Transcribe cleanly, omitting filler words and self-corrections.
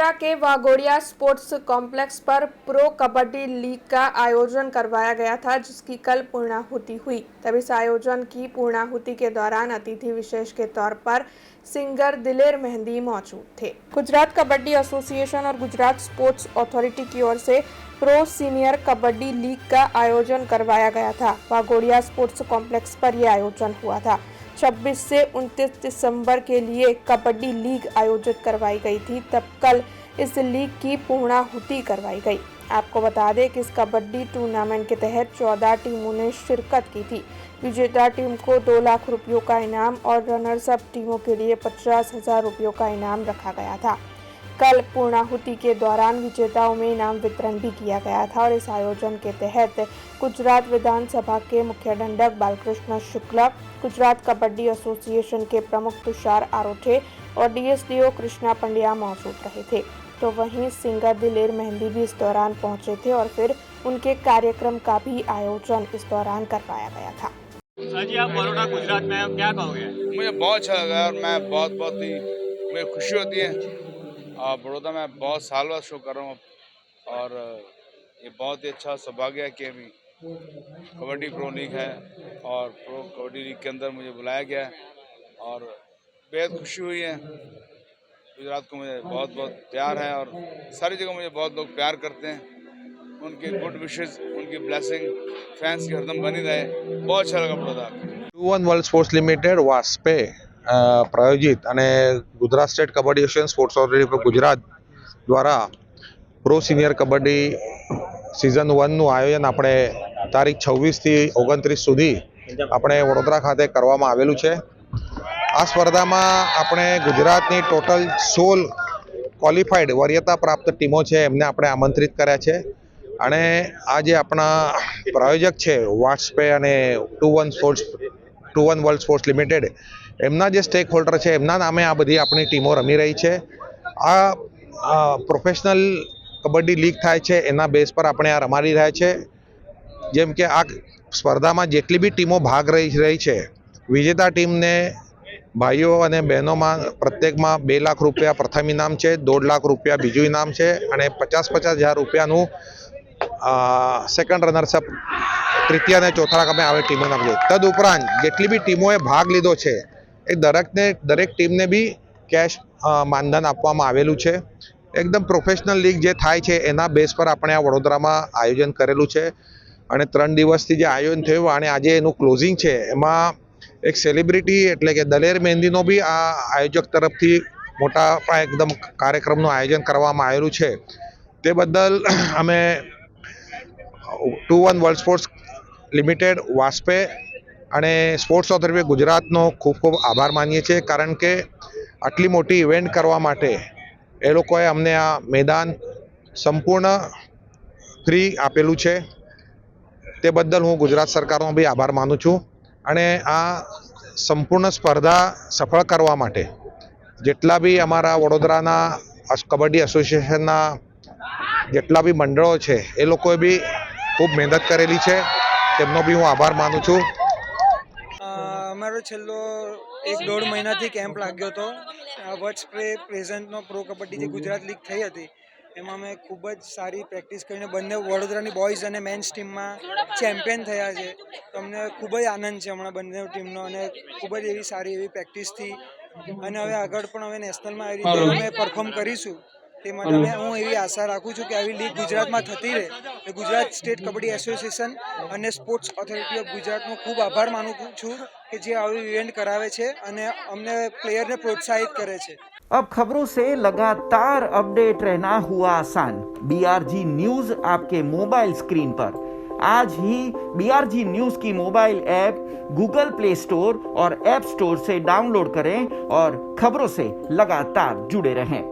वडोदरा के Waghodia sports complex पर pro kabaddi league का आयोजन करवाया गया था, जिसकी कल पूर्णाहुति हुई। तब इस आयोजन की पूर्णाहुति के दौरान अतिथि विशेष के तौर पर सिंगर दिलेर मेहंदी मौजूद थे। गुजरात कबड्डी एसोसिएशन और गुजरात स्पोर्ट्स अथॉरिटी की ओर से प्रो सीनियर कबड्डी लीग का आयोजन करवाया गया था। वाघोड़िया स्पोर्ट्स कॉम्प्लेक्स पर यह आयोजन हुआ था। 26 से 29 दिसंबर के लिए कबड्डी लीग आयोजित करवाई गई थी। तब कल इस लीग की पूर्णाहुति करवाई गई। आपको बता दें कि इस कबड्डी टूर्नामेंट के तहत 14 टीमों ने शिरकत की थी। विजेता टीम को 2 लाख रुपयों का इनाम और रनर्स अप टीमों के लिए 50,000 रुपयों का इनाम रखा गया था। कल पूर्णाहुति के दौरान विजेताओं में इनाम वितरण भी किया गया था और इस आयोजन के तहत गुजरात विधानसभा के मुख्य दंडक बालकृष्ण शुक्ला, गुजरात कबड्डी एसोसिएशन के प्रमुख तुषार आरोठे और डीएसडीओ कृष्णा पंड्या मौजूद रहे थे। तो वहीं सिंगर दिलेर मेहंदी भी इस दौरान पहुंचे थे और फिर उनके कार्यक्रम का भी आयोजन इस दौरान करवाया गया था। सर जी, आप बड़ौदा गुजरात में हैं, क्या कहोगे? मुझे बहुत अच्छा लगा और मैं बहुत ही मुझे खुशी होती है। बड़ौदा में बहुत साल बाद शो कर रहा हूँ और ये बहुत ही अच्छा सौभाग्य है कि अभी कबड्डी प्रो लीग है और प्रो कबड्डी लीग के अंदर मुझे बुलाया गया है और बेहद खुशी हुई है। गुजरात को मुझे बहुत प्यार है और सारी जगह मुझे बहुत लोग प्यार करते हैं। उनके गुड विशेस, उनकी ब्लेसिंग फैंस की हरदम बनी रहे। बहुत अच्छा लगा बड़ौदा। 21 વર્લ્ડ સ્પોર્ટ્સ લિમિટેડ વાસ્પે પ્રાયોજિત અને Gujarat state kabaddi association sports authority Gujarat દ્વારા પ્રો સિનિયર કબડ્ડી સિઝન 1નું આયોજન આપણે તારીખ 26 થી 29 સુધી આપણે વડોદરા ખાતે કરવામાં આવેલું છે। આ સ્પર્ધામાં આપણે ગુજરાતની ટોટલ 16 ક્વોલિફાઈડ વરીયતા પ્રાપ્ત ટીમો છે એમને આપણે આમંત્રિત કર્યા છે અને આ જે આપણા પ્રાયોજક છે વાસ્પે અને 21 વર્લ્ડ સ્પોર્ટ્સ લિમિટેડ એમના જે સ્ટેક હોલ્ડર છે એમના નામે આ બધી આપણી ટીમો રમી રહી છે। આ પ્રોફેશનલ કબડ્ડી લીગ થાય છે એના બેઝ પર આપણે આ રમાડી રહ્યા છે। જેમ કે આ સ્પર્ધામાં જેટલી બી ટીમો ભાગ રહી છે, વિજેતા ટીમને ભાઈઓ અને બહેનોમાં પ્રત્યેકમાં 2 લાખ રૂપિયા પ્રથમ ઇનામ છે, 1.5 લાખ રૂપિયા બીજું ઇનામ છે અને 50,000 રૂપિયાનું સેકન્ડ રનર્સઅપ તૃતીય અને ચોથા ક્રમે આવે ટીમોને આપે। તદુપરાંત જેટલી બી ટીમોએ ભાગ લીધો છે એ દરેક ટીમને બી કેશ માનધન આપવામાં આવેલું છે। એકદમ પ્રોફેશનલ લીગ જે થાય છે એના બેઝ પર આપણે આ વડોદરામાં આયોજન કરેલું છે અને 3 દિવસથી જે આયોજન થયું અને આજે એનું ક્લોઝિંગ છે એમાં એક સેલિબ્રિટી એટલે કે દલેર મહેંદીનો બી આ આયોજક તરફથી મોટા એકદમ કાર્યક્રમનું આયોજન કરવામાં આવેલું છે। તે બદલ અમે 21 વર્લ્ડ સ્પોર્ટ્સ લિમિટેડ વાસ્પે અને સ્પોર્ટ્સ ઓથોરિટી ગુજરાતનો ખૂબ આભાર માનીએ છીએ, કારણ કે આટલી મોટી ઇવેન્ટ કરવા માટે એ લોકોએ અમને આ મેદાન સંપૂર્ણ ફ્રી આપેલું છે। તે બદલ હું ગુજરાત સરકારનો બી આભાર માનું છું અને આ સંપૂર્ણ સ્પર્ધા સફળ કરવા માટે જેટલા બી અમારા વડોદરાના કબડ્ડી એસોસિએશનના જેટલા બી મંડળો છે એ લોકોએ બી ખૂબ મહેનત કરેલી છે, તેમનો બી હું આભાર માનું છું। અમારો છેલ્લો 1-1.5 મહિનાથી કેમ્પ લાગ્યો હતો। વર્લ્ડ પ્રેઝન્ટનો પ્રો કબડ્ડી જે ગુજરાત લીગ થઈ હતી એમાં અમે ખૂબ જ સારી પ્રેક્ટિસ કરીને બંને વડોદરાની બોયઝ અને મેન્સ ટીમમાં ચેમ્પિયન થયા છે। તો અમને ખૂબ જ આનંદ છે હમણાં બંને ટીમનો અને ખૂબ જ એવી સારી એવી પ્રેક્ટિસથી અને હવે આગળ પણ હવે નેશનલમાં આવી રીતે અમે પરફોર્મ કરીશું। તે માટે હું એવી આશા રાખું છું કે આવી લીગ ગુજરાતમાં થતી રહે। ગુજરાત સ્ટેટ કબડ્ડી એસોસિએશન અને સ્પોર્ટ્સ ઓથોરિટી ઓફ ગુજરાતનો ખૂબ આભાર માનું છું કે જે આવી ઇવેન્ટ કરાવે છે અને અમને પ્લેયરને પ્રોત્સાહિત કરે છે। अब खबरों से लगातार अपडेट रहना हुआ आसान। BRG न्यूज आपके मोबाइल स्क्रीन पर। आज ही BRG न्यूज की mobile app Google play store और ऐप स्टोर से डाउनलोड करें और खबरों से लगातार जुड़े रहें।